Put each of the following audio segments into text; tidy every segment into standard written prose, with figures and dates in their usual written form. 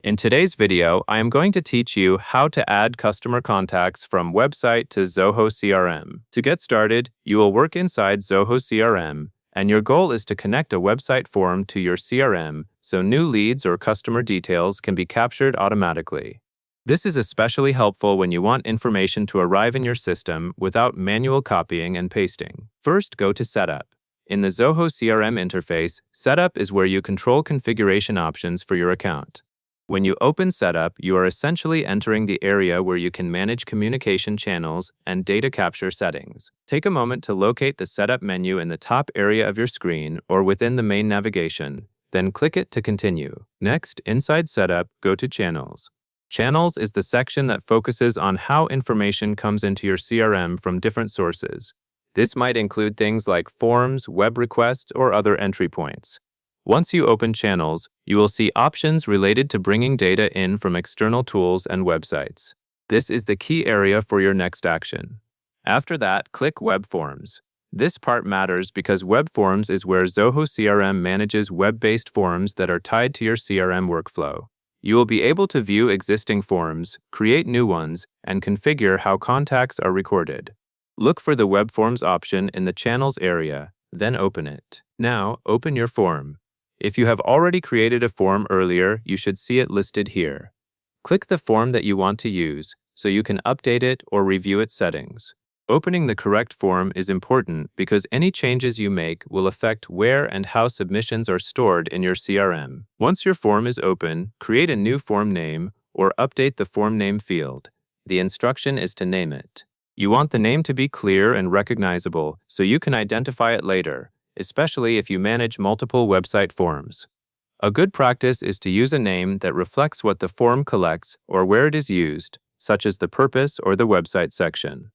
In today's video, I am going to teach you how to add customer contacts from website to Zoho CRM. To get started, you will work inside Zoho CRM, and your goal is to connect a website form to your CRM so new leads or customer details can be captured automatically. This is especially helpful when you want information to arrive in your system without manual copying and pasting. First, go to Setup. In the Zoho CRM interface, Setup is where you control configuration options for your account. When you open Setup, you are essentially entering the area where you can manage communication channels and data capture settings. Take a moment to locate the Setup menu in the top area of your screen or within the main navigation, then click it to continue. Next, inside Setup, go to Channels. Channels is the section that focuses on how information comes into your CRM from different sources. This might include things like forms, web requests, or other entry points. Once you open Channels, you will see options related to bringing data in from external tools and websites. This is the key area for your next action. After that, click Web Forms. This part matters because Web Forms is where Zoho CRM manages web-based forms that are tied to your CRM workflow. You will be able to view existing forms, create new ones, and configure how contacts are recorded. Look for the Web Forms option in the Channels area, then open it. Now, open your form. If you have already created a form earlier, you should see it listed here. Click the form that you want to use so you can update it or review its settings. Opening the correct form is important because any changes you make will affect where and how submissions are stored in your CRM. Once your form is open, create a new form name or update the form name field. The instruction is to name it. You want the name to be clear and recognizable so you can identify it later, especially if you manage multiple website forms. A good practice is to use a name that reflects what the form collects or where it is used, such as the purpose or the website section.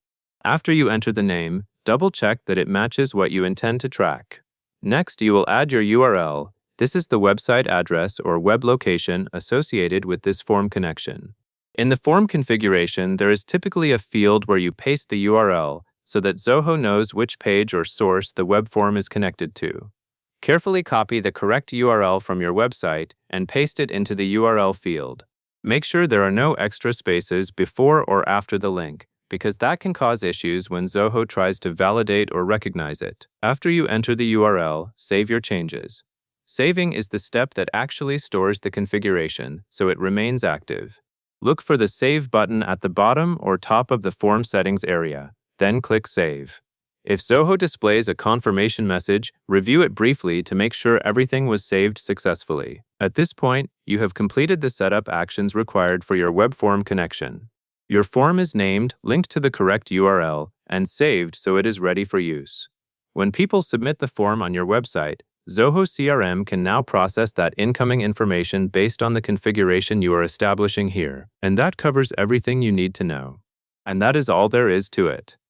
After you enter the name, double-check that it matches what you intend to track. Next, you will add your URL. This is the website address or web location associated with this form connection. In the form configuration, there is typically a field where you paste the URL so that Zoho knows which page or source the web form is connected to. Carefully copy the correct URL from your website and paste it into the URL field. Make sure there are no extra spaces before or after the link, because that can cause issues when Zoho tries to validate or recognize it. After you enter the URL, save your changes. Saving is the step that actually stores the configuration, so it remains active. Look for the Save button at the bottom or top of the form settings area, then click Save. If Zoho displays a confirmation message, review it briefly to make sure everything was saved successfully. At this point, you have completed the setup actions required for your web form connection. Your form is named, linked to the correct URL, and saved so it is ready for use. When people submit the form on your website, Zoho CRM can now process that incoming information based on the configuration you are establishing here, and that covers everything you need to know. And that is all there is to it.